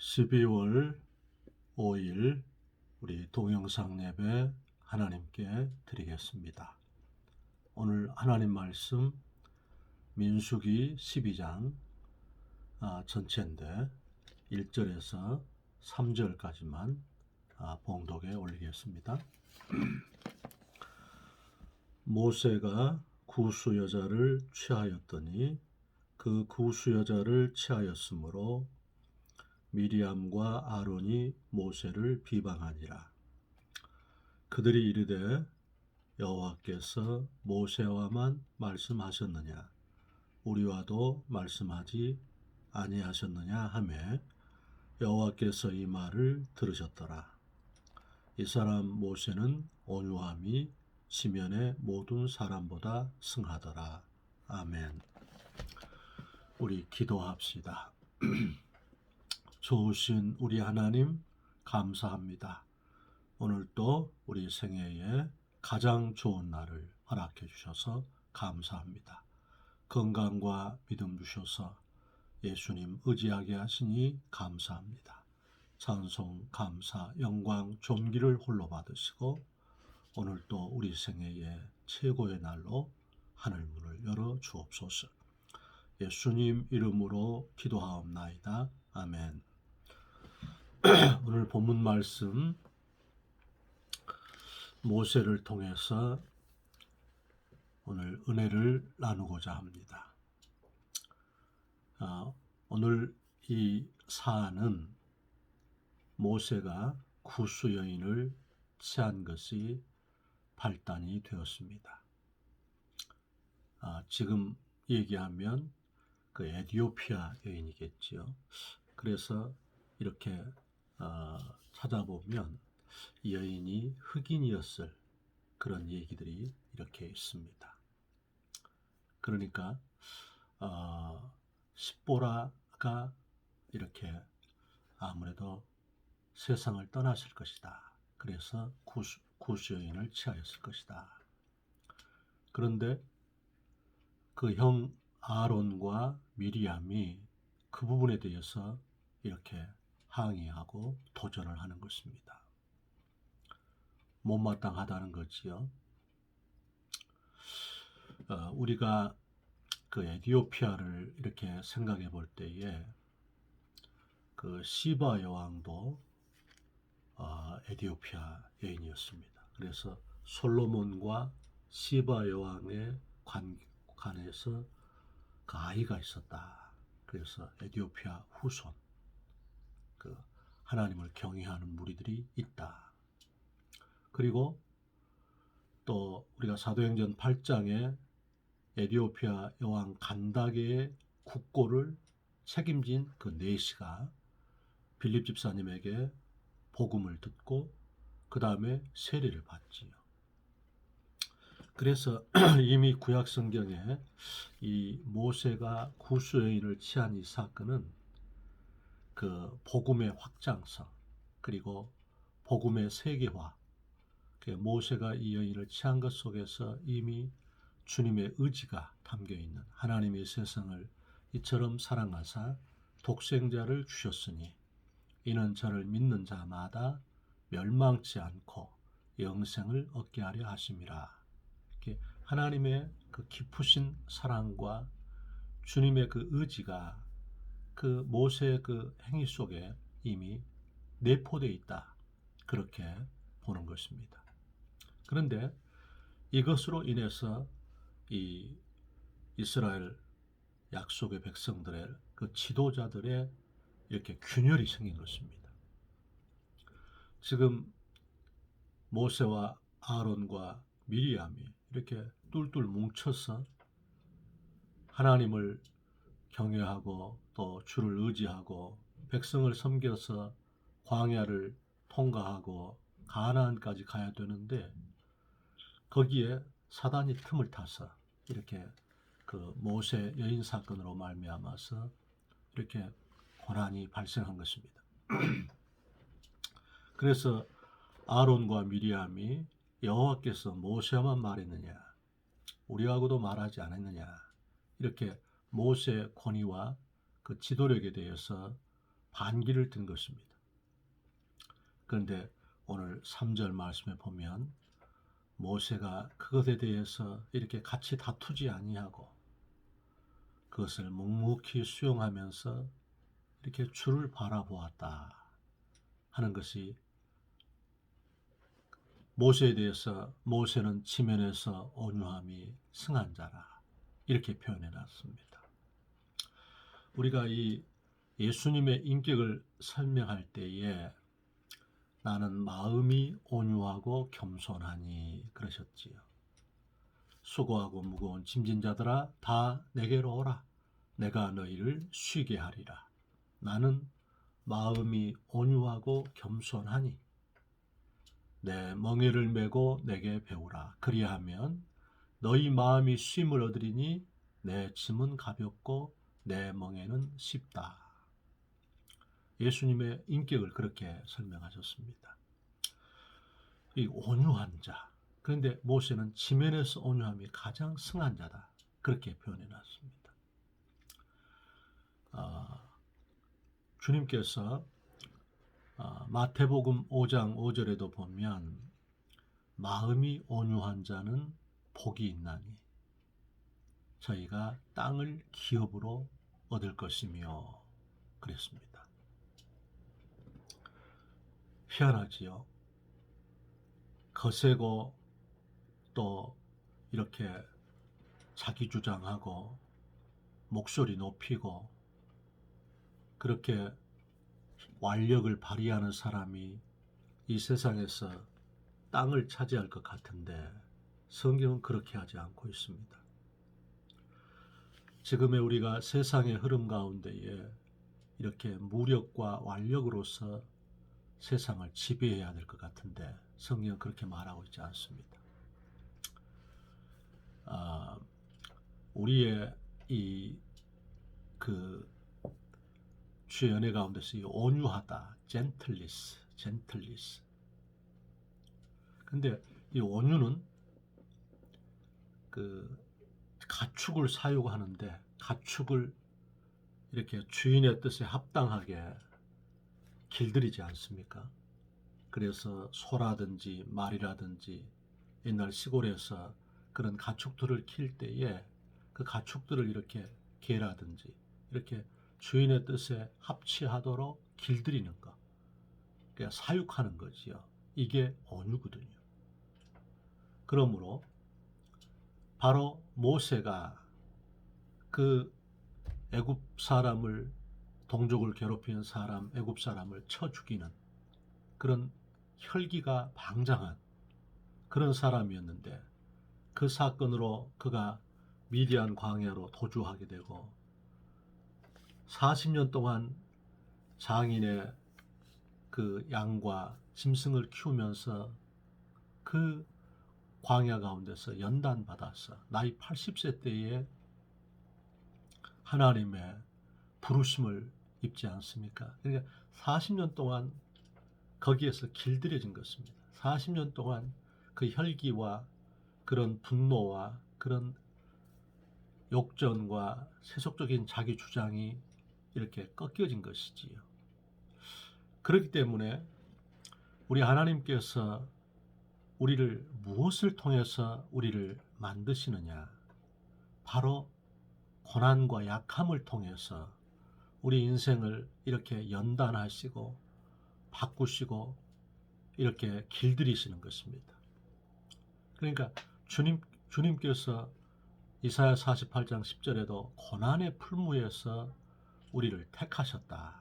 12월 5일 우리 동영상 예배 하나님께 드리겠습니다. 오늘 하나님 말씀 민수기 12장 전체인데 1절에서 3절까지만 봉독에 올리겠습니다. 모세가 구스 여자를 취하였더니 그 구스 여자를 취하였으므로 미리암과 아론이 모세를 비방하니라. 그들이 이르되 여호와께서 모세와만 말씀하셨느냐 우리와도 말씀하지 아니하셨느냐 하매 여호와께서 이 말을 들으셨더라. 이 사람 모세는 온유함이 지면의 모든 사람보다 승하더라. 아멘. 우리 기도합시다. 좋으신 우리 하나님 감사합니다. 오늘도 우리 생애에 가장 좋은 날을 허락해 주셔서 감사합니다. 건강과 믿음 주셔서 예수님 의지하게 하시니 감사합니다. 찬송, 감사, 영광, 존귀를 홀로 받으시고 오늘도 우리 생애의 최고의 날로 하늘문을 열어 주옵소서. 예수님 이름으로 기도하옵나이다. 아멘. 오늘 본문 말씀 모세를 통해서 오늘 은혜를 나누고자 합니다. 오늘 이 사안은 모세가 구스 여인을 취한 것이 발단이 되었습니다. 지금 얘기하면 그 에티오피아 여인이겠지요. 그래서 이렇게 찾아보면 이 여인이 흑인이었을 그런 얘기들이 이렇게 있습니다. 그러니까 십보라가 이렇게 아무래도 세상을 떠났을 것이다. 그래서 구스 여인을 취하였을 것이다. 그런데 그 형 아론과 미리암이 그 부분에 대해서 이렇게 항의하고 도전을 하는 것입니다. 못마땅하다는 거지요. 우리가 그 에티오피아를 이렇게 생각해 볼 때에 그 시바 여왕도 에티오피아 여인이었습니다. 그래서 솔로몬과 시바 여왕의 관에서 그 아이가 있었다. 그래서 에티오피아 후손, 그 하나님을 경외하는 무리들이 있다. 그리고 또 우리가 사도행전 8장에 에티오피아 여왕 간다게의 국고를 책임진 그 네시가 빌립 집사님에게 복음을 듣고 그 다음에 세례를 받지요. 그래서 이미 구약 성경에 이 모세가 구스 여인을 취한 이 사건은 그 복음의 확장성 그리고 복음의 세계화, 모세가 이 여인을 취한 것 속에서 이미 주님의 의지가 담겨 있는 하나님의 세상을 이처럼 사랑하사 독생자를 주셨으니 이는 저를 믿는 자마다 멸망치 않고 영생을 얻게 하려 하심이라. 이렇게 하나님의 그 깊으신 사랑과 주님의 그 의지가 그 모세의 그 행위 속에 이미 내포되어 있다. 그렇게 보는 것입니다. 그런데 이것으로 인해서 이 이스라엘 약속의 백성들의 그 지도자들의 이렇게 균열이 생긴 것입니다. 지금 모세와 아론과 미리암이 이렇게 똘똘 뭉쳐서 하나님을 경외하고 또 주를 의지하고 백성을 섬겨서 광야를 통과하고 가나안까지 가야 되는데 거기에 사단이 틈을 타서 이렇게 그 모세 여인 사건으로 말미암아서 이렇게 고난이 발생한 것입니다. 그래서 아론과 미리암이 여호와께서 모세와만 말했느냐 우리하고도 말하지 않았느냐 이렇게 모세의 권위와 그 지도력에 대해서 반기를 든 것입니다. 그런데 오늘 3절 말씀에 보면 모세가 그것에 대해서 이렇게 같이 다투지 아니하고 그것을 묵묵히 수용하면서 이렇게 주를 바라보았다 하는 것이 모세에 대해서 모세는 지면에서 온유함이 승한 자라 이렇게 표현해 놨습니다. 우리가 이 예수님의 인격을 설명할 때에 나는 마음이 온유하고 겸손하니 그러셨지요. 수고하고 무거운 짐진 자들아 다 내게로 오라. 내가 너희를 쉬게 하리라. 나는 마음이 온유하고 겸손하니 내 멍에를 메고 내게 배우라. 그리하면 너희 마음이 쉼을 얻으리니 내 짐은 가볍고 내 멍에는 쉽다. 예수님의 인격을 그렇게 설명하셨습니다. 이 온유한 자. 그런데 모세는 지면에서 온유함이 가장 승한 자다. 그렇게 표현해 놨습니다. 주님께서 마태복음 5장 5절에도 보면 마음이 온유한 자는 복이 있나니 저희가 땅을 기업으로 얻을 것이며 그랬습니다. 희한하지요. 거세고 또 이렇게 자기 주장하고 목소리 높이고 그렇게 완력을 발휘하는 사람이 이 세상에서 땅을 차지할 것 같은데 성경은 그렇게 하지 않고 있습니다. 지금의 우리가 세상의 흐름 가운데에 이렇게 무력과 완력으로서 세상을 지배해야 될 것 같은데 성경은 그렇게 말하고 있지 않습니다. 우리의 주의 은혜 가운데서 이 온유하다, 젠틀리스. 근데 이 온유는 가축을 사육하는데 가축을 이렇게 주인의 뜻에 합당하게 길들이지 않습니까? 그래서 소라든지 말이라든지 옛날 시골에서 그런 가축들을 키울 때에 그 가축들을 이렇게 개라든지 이렇게 주인의 뜻에 합치하도록 길들이는 것, 그러니까 사육하는 거지요. 이게 온유거든요. 그러므로 바로 모세가 그 애굽 사람을 동족을 괴롭히는 사람, 애굽 사람을 쳐 죽이는 그런 혈기가 방장한 그런 사람이었는데 그 사건으로 그가 미디안 광야로 도주하게 되고 40년 동안 장인의 그 양과 짐승을 키우면서 그 광야 가운데서 연단받아서 나이 80세 때에 하나님의 부르심을 입지 않습니까? 그러니까 40년 동안 거기에서 길들여진 것입니다. 40년 동안 그 혈기와 그런 분노와 그런 욕전과 세속적인 자기 주장이 이렇게 꺾여진 것이지요. 그렇기 때문에 우리 하나님께서 우리를 무엇을 통해서 우리를 만드시느냐? 바로 고난과 약함을 통해서 우리 인생을 이렇게 연단하시고 바꾸시고 이렇게 길들이시는 것입니다. 그러니까 주님께서 이사야 48장 10절에도 고난의 풀무에서 우리를 택하셨다.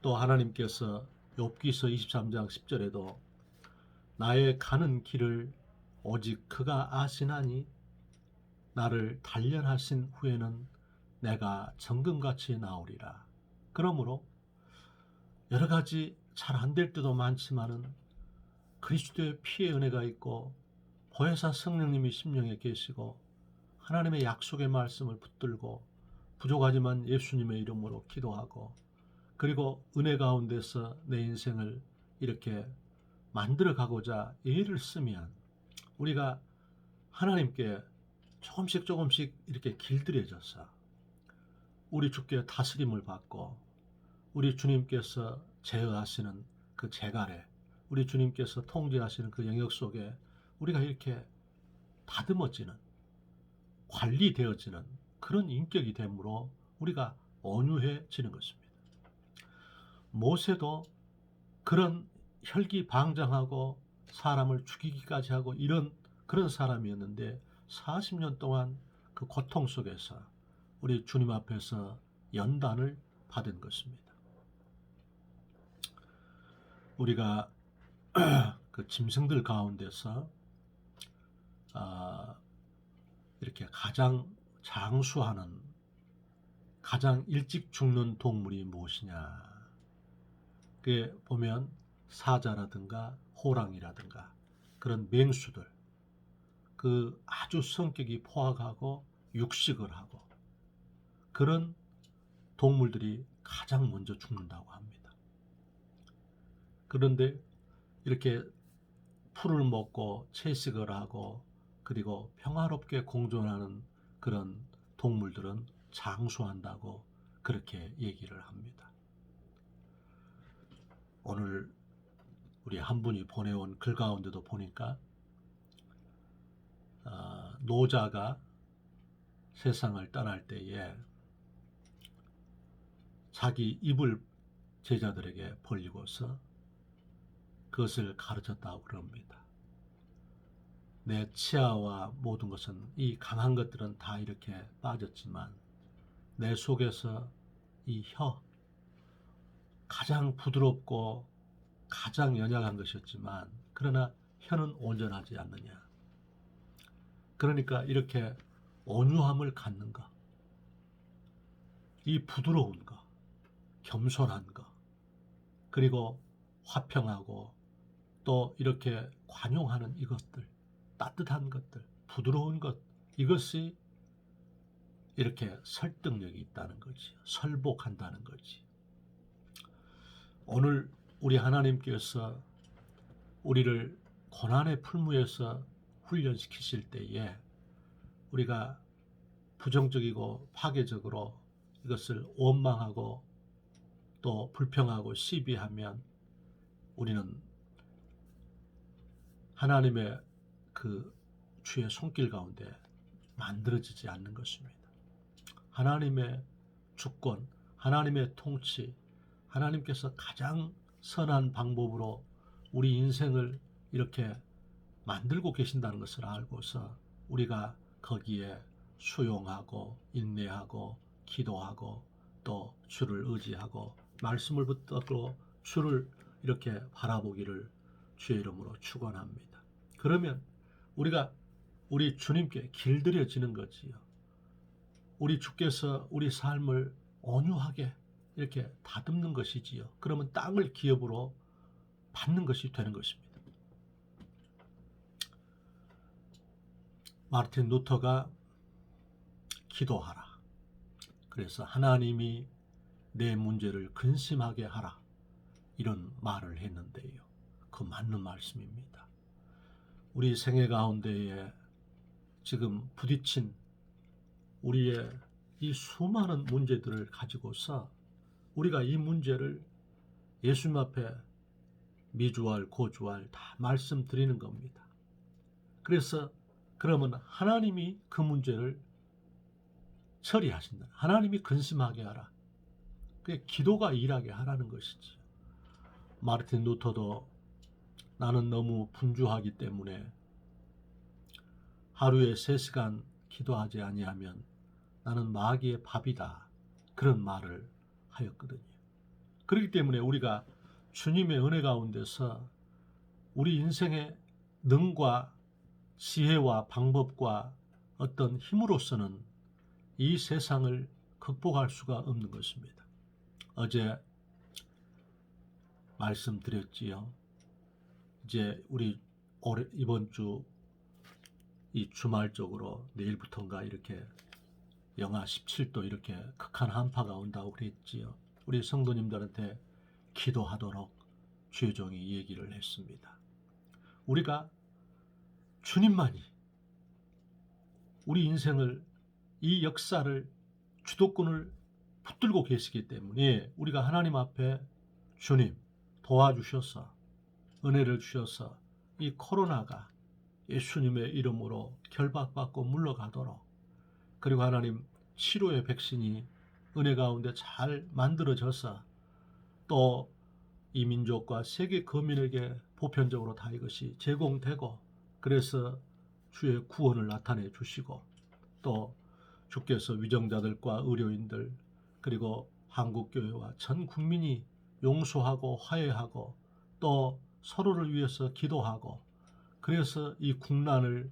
또 하나님께서 욥기서 23장 10절에도 나의 가는 길을 오직 그가 아시나니 나를 단련하신 후에는 내가 정금같이 나오리라. 그러므로 여러 가지 잘 안 될 때도 많지만은 그리스도의 피의 은혜가 있고 보혜사 성령님이 심령에 계시고 하나님의 약속의 말씀을 붙들고 부족하지만 예수님의 이름으로 기도하고 그리고 은혜 가운데서 내 인생을 이렇게 만들어 가고자 애를 쓰면 우리가 하나님께 조금씩 이렇게 길들여져서 우리 주께 다스림을 받고 우리 주님께서 제어하시는 그 재갈에, 우리 주님께서 통제하시는 그 영역 속에 우리가 이렇게 다듬어지는, 관리되어지는 그런 인격이 되므로 우리가 온유해지는 것입니다. 모세도 그런 혈기방장하고 사람을 죽이기까지 하고 이런 그런 사람이었는데 40년 동안 그 고통 속에서 우리 주님 앞에서 연단을 받은 것입니다. 우리가 그 짐승들 가운데서 이렇게 가장 장수하는, 가장 일찍 죽는 동물이 무엇이냐? 그게 보면 사자라든가 호랑이라든가 그런 맹수들, 그 아주 성격이 포악하고 육식을 하고 그런 동물들이 가장 먼저 죽는다고 합니다. 그런데 이렇게 풀을 먹고 채식을 하고 그리고 평화롭게 공존하는 그런 동물들은 장수한다고 그렇게 얘기를 합니다. 오늘 우리 한 분이 보내온 글 가운데도 보니까 노자가 세상을 떠날 때에 자기 입을 제자들에게 벌리고서 그것을 가르쳤다고 그럽니다. 내 치아와 모든 것은, 이 강한 것들은 다 이렇게 빠졌지만 내 속에서 이 혀, 가장 부드럽고 가장 연약한 것이었지만 그러나 혀는 온전하지 않느냐. 그러니까 이렇게 온유함을 갖는 것, 이 부드러운 것, 겸손한 것, 그리고 화평하고 또 이렇게 관용하는 이것들, 따뜻한 것들, 부드러운 것, 이것이 이렇게 설득력이 있다는 거지, 설복한다는 거지. 오늘 우리 하나님께서 우리를 고난의 풀무에서 훈련시키실 때에 우리가 부정적이고 파괴적으로 이것을 원망하고 또 불평하고 시비하면 우리는 하나님의 그 주의 손길 가운데 만들어지지 않는 것입니다. 하나님의 주권, 하나님의 통치, 하나님께서 가장 선한 방법으로 우리 인생을 이렇게 만들고 계신다는 것을 알고서 우리가 거기에 수용하고 인내하고 기도하고 또 주를 의지하고 말씀을 붙들고 주를 이렇게 바라보기를 주의 이름으로 축원합니다. 그러면 우리가 우리 주님께 길들여지는 거지요. 우리 주께서 우리 삶을 온유하게 이렇게 다듬는 것이지요. 그러면 땅을 기업으로 받는 것이 되는 것입니다. 마르틴 루터가 기도하라. 그래서 하나님이 내 문제를 근심하게 하라. 이런 말을 했는데요. 그 맞는 말씀입니다. 우리 생애 가운데에 지금 부딪힌 우리의 이 수많은 문제들을 가지고서 우리가 이 문제를 예수님 앞에 미주알 고주알 다 말씀드리는 겁니다. 그래서 그러면 하나님이 그 문제를 처리하신다. 하나님이 근심하게 하라. 그게 기도가 일하게 하라는 것이지. 마르틴 루터도 나는 너무 분주하기 때문에 하루에 3시간 기도하지 아니하면 나는 마귀의 밥이다. 그런 말을 하였거든요. 그렇기 때문에 우리가 주님의 은혜 가운데서 우리 인생의 능과 지혜와 방법과 어떤 힘으로서는 이 세상을 극복할 수가 없는 것입니다. 어제 말씀드렸지요. 이제 우리 이번 주 이 주말 쪽으로 내일부터인가 이렇게 영하 17도 이렇게 극한 한파가 온다고 그랬지요. 우리 성도님들한테 기도하도록 주의 종이 얘기를 했습니다. 우리가 주님만이 우리 인생을, 이 역사를, 주도권을 붙들고 계시기 때문에 우리가 하나님 앞에 주님 도와주셔서 은혜를 주셔서 이 코로나가 예수님의 이름으로 결박받고 물러가도록, 그리고 하나님 치료의 백신이 은혜 가운데 잘 만들어져서 또 이 민족과 세계 거민에게 보편적으로 다 이것이 제공되고, 그래서 주의 구원을 나타내 주시고, 또 주께서 위정자들과 의료인들 그리고 한국교회와 전 국민이 용서하고 화해하고 또 서로를 위해서 기도하고, 그래서 이 국난을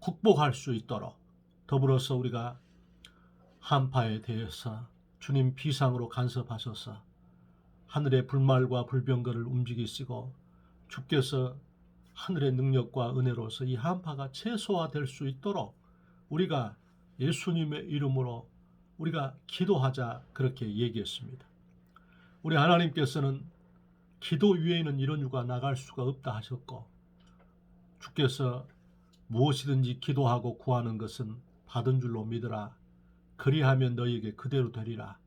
극복할 수 있도록, 더불어서 우리가 한파에 대해서 주님 비상으로 간섭하셔서 하늘의 불말과 불병거를 움직이시고, 주께서 하늘의 능력과 은혜로서 이 한파가 최소화될 수 있도록 우리가 예수님의 이름으로 우리가 기도하자, 그렇게 얘기했습니다. 우리 하나님께서는 기도 위에는 이런 유가 나갈 수가 없다 하셨고, 주께서 무엇이든지 기도하고 구하는 것은 받은 줄로 믿으라. 그리하면 너희에게 그대로 되리라.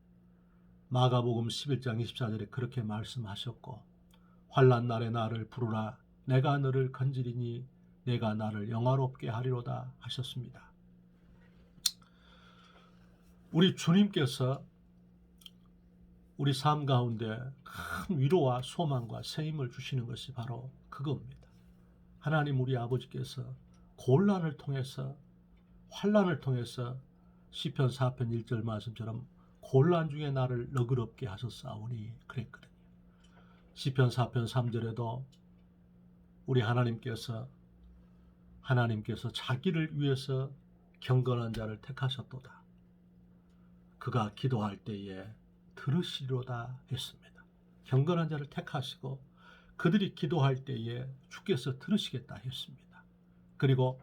마가복음 11장 24절에 그렇게 말씀하셨고, 환난 날에 나를 부르라. 내가 너를 건지리니 내가 나를 영화롭게 하리로다 하셨습니다. 우리 주님께서 우리 삶 가운데 큰 위로와 소망과 새 힘을 주시는 것이 바로 그겁니다. 하나님 우리 아버지께서 곤란을 통해서, 환난을 통해서 시편 4편 1절 말씀처럼 곤란 중에 나를 너그럽게 하셨사오니 그랬거든요. 시편 4편 3절에도 우리 하나님께서 자기를 위해서 경건한 자를 택하셨도다. 그가 기도할 때에 들으시리로다 했습니다. 경건한 자를 택하시고 그들이 기도할 때에 주께서 들으시겠다 했습니다. 그리고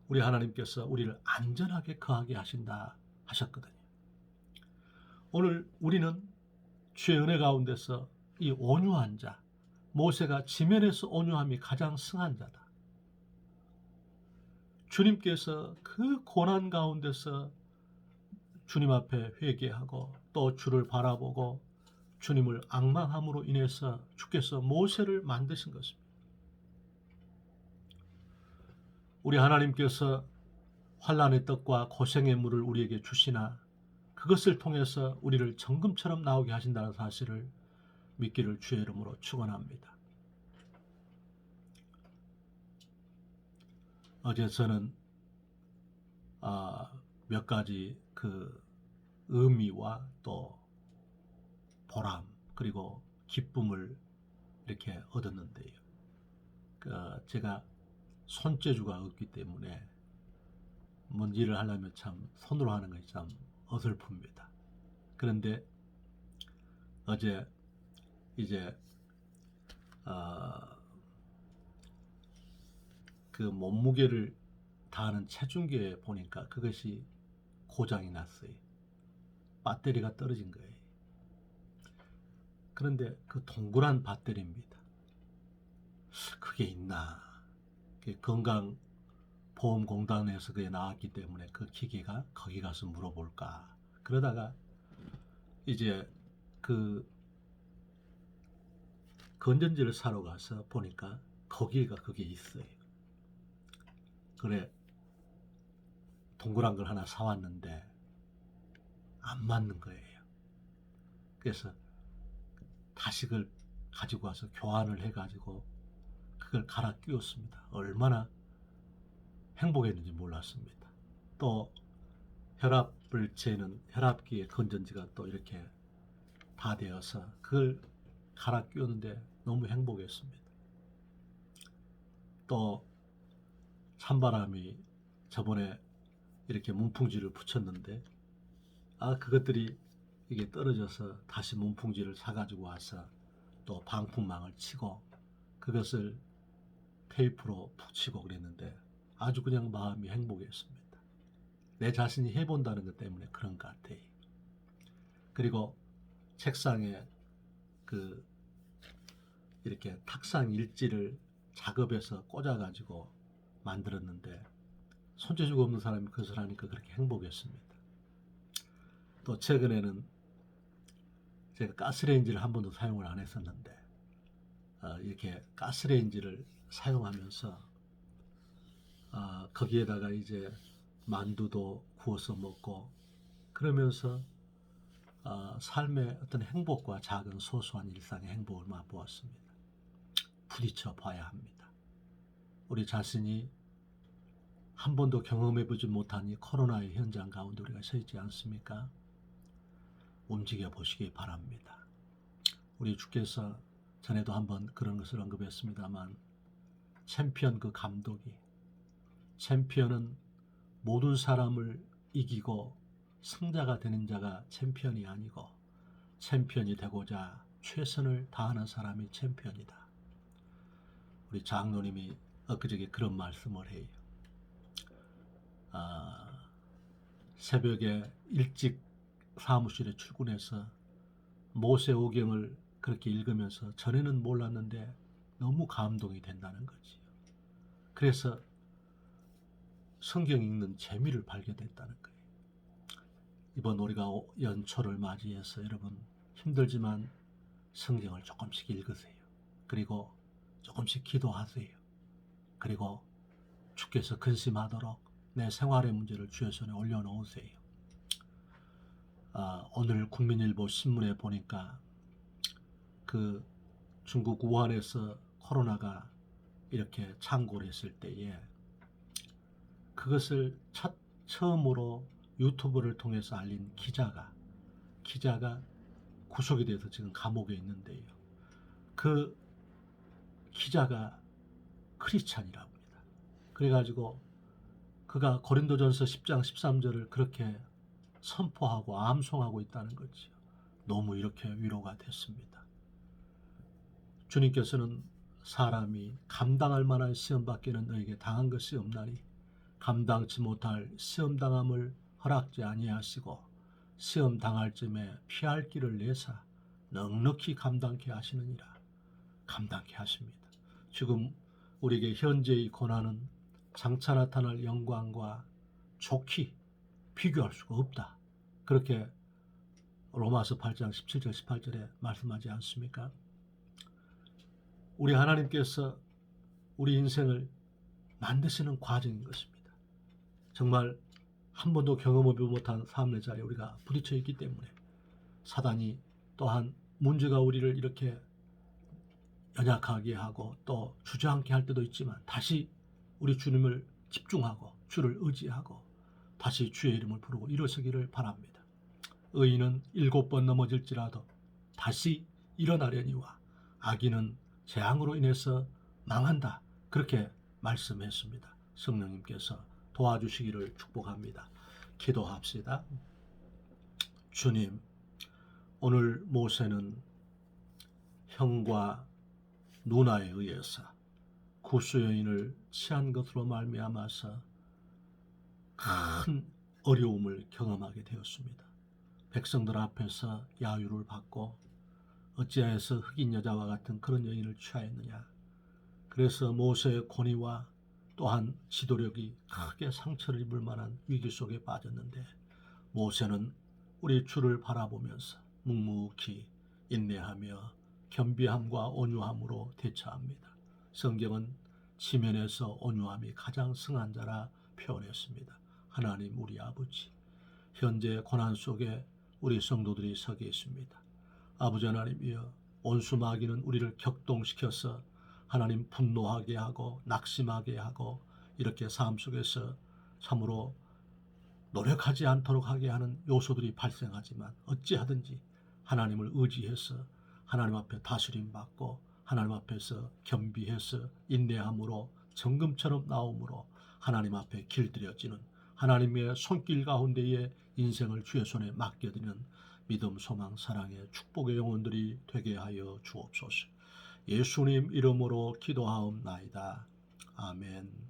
우리 하나님께서 우리를 안전하게 거하게 하신다 하셨거든요. 오늘 우리는 주의 은혜 가운데서 이 온유한 자, 모세가 지면에서 온유함이 가장 승한 자다. 주님께서 그 고난 가운데서 주님 앞에 회개하고 또 주를 바라보고 주님을 앙망함으로 인해서 주께서 모세를 만드신 것입니다. 우리 하나님께서 환난의 떡과 고생의 물을 우리에게 주시나 그것을 통해서 우리를 정금처럼 나오게 하신다는 사실을 믿기를 주의 이름으로 축원합니다. 어제 저는 몇 가지 그 의미와 또 보람 그리고 기쁨을 이렇게 얻었는데요. 제가 손재주가 없기 때문에 뭔 일을 하려면 참 손으로 하는 것이 참 어설픕니다. 그런데 어제 이제 그 몸무게를 다하는 체중계에 보니까 그것이 고장이 났어요. 배터리가 떨어진 거예요. 그런데 그 동그란 배터리입니다. 그게 있나? 건강보험공단에서 그게 나왔기 때문에 그 기계가 거기 가서 물어볼까? 그러다가 이제 그 건전지를 사러 가서 보니까 거기가 그게 있어요. 그래, 동그란 걸 하나 사왔는데 안 맞는 거예요. 그래서 다시 그걸 가지고 와서 교환을 해가지고 그걸 갈아 끼웠습니다. 얼마나 행복했는지 몰랐습니다. 또 혈압을 재는 혈압기의 건전지가 또 이렇게 다 되어서 그걸 갈아 끼웠는데 너무 행복했습니다. 또 찬바람이 저번에 이렇게 문풍지를 붙였는데 그것들이 이게 떨어져서 다시 문풍지를 사가지고 와서 또 방풍망을 치고 그것을 테이프로 붙이고 그랬는데 아주 그냥 마음이 행복했습니다. 내 자신이 해본다는 것 때문에 그런 것 같아요. 그리고 책상에 이렇게 탁상 일지를 작업해서 꽂아가지고 만들었는데 손재주가 없는 사람이 그것을 하니까 그렇게 행복했습니다. 또 최근에는 제가 가스레인지를 한 번도 사용을 안 했었는데 이렇게 가스레인지를 사용하면서 거기에다가 이제 만두도 구워서 먹고 그러면서 삶의 어떤 행복과 작은 소소한 일상의 행복을 맛보았습니다. 부딪혀 봐야 합니다. 우리 자신이 한 번도 경험해보지 못한 이 코로나의 현장 가운데 우리가 서 있지 않습니까? 움직여 보시기 바랍니다. 우리 주께서 전에도 한번 그런 것을 언급했습니다만 챔피언 그 감독이 챔피언은 모든 사람을 이기고 승자가 되는 자가 챔피언이 아니고 챔피언이 되고자 최선을 다하는 사람이 챔피언이다. 우리 장로님이 엊그저께 그런 말씀을 해요. 새벽에 일찍 사무실에 출근해서 모세오경을 그렇게 읽으면서 전에는 몰랐는데 너무 감동이 된다는 거지. 그래서 성경 읽는 재미를 발견했다는 거예요. 이번 우리가 연초를 맞이해서 여러분 힘들지만 성경을 조금씩 읽으세요. 그리고 조금씩 기도하세요. 그리고 주께서 근심하도록 내 생활의 문제를 주의 손에 올려놓으세요. 오늘 국민일보 신문에 보니까 그 중국 우한에서 코로나가 이렇게 창궐 했을 때에 그것을 처음으로 유튜브를 통해서 알린 기자가 구속이 돼서 지금 감옥에 있는데요. 그 기자가 크리스찬이라고 합니다. 그래가지고 그가 고린도전서 10장 13절을 그렇게 선포하고 암송하고 있다는 거지요. 너무 이렇게 위로가 됐습니다. 주님께서는 사람이 감당할 만한 시험 밖에는 너에게 당한 것이 없나니 감당치 못할 시험 당함을 허락지 아니하시고 시험 당할 쯤에 피할 길을 내사 넉넉히 감당케 하시느니라. 감당케 하십니다. 지금 우리에게 현재의 고난은 장차 나타날 영광과 좋게 비교할 수가 없다. 그렇게 로마서 8장 17절 18절에 말씀하지 않습니까? 우리 하나님께서 우리 인생을 만드시는 과정인 것입니다. 정말 한 번도 경험하지 못한 삶의 자리에 우리가 부딪혀 있기 때문에 사단이 또한 문제가 우리를 이렇게 연약하게 하고 또 주저앉게 할 때도 있지만 다시 우리 주님을 집중하고 주를 의지하고 다시 주의 이름을 부르고 일어서기를 바랍니다. 의인은 7번 넘어질지라도 다시 일어나려니와 악인은 재앙으로 인해서 망한다. 그렇게 말씀했습니다. 성령님께서 도와주시기를 축복합니다. 기도합시다. 주님, 오늘 모세는 형과 누나에 의해서 구수 여인을 취한 것으로 말미암아서 큰 어려움을 경험하게 되었습니다. 백성들 앞에서 야유를 받고 어찌하여서 흑인 여자와 같은 그런 여인을 취하였느냐. 그래서 모세의 권위와 또한 지도력이 크게 상처를 입을 만한 위기 속에 빠졌는데 모세는 우리 주를 바라보면서 묵묵히 인내하며 겸비함과 온유함으로 대처합니다. 성경은 지면에서 온유함이 가장 승한 자라 표현했습니다. 하나님 우리 아버지, 현재 고난 속에 우리 성도들이 서 계십니다. 아버지 하나님이여, 온수 마귀는 우리를 격동시켜서 하나님 분노하게 하고 낙심하게 하고 이렇게 삶 속에서 참으로 노력하지 않도록 하게 하는 요소들이 발생하지만 어찌하든지 하나님을 의지해서 하나님 앞에 다스림 받고 하나님 앞에서 겸비해서 인내함으로 정금처럼 나옴으로 하나님 앞에 길들여지는 하나님의 손길 가운데에 인생을 주의 손에 맡겨드리는 믿음, 소망, 사랑의 축복의 영혼들이 되게 하여 주옵소서. 예수님 이름으로 기도하옵나이다. 아멘.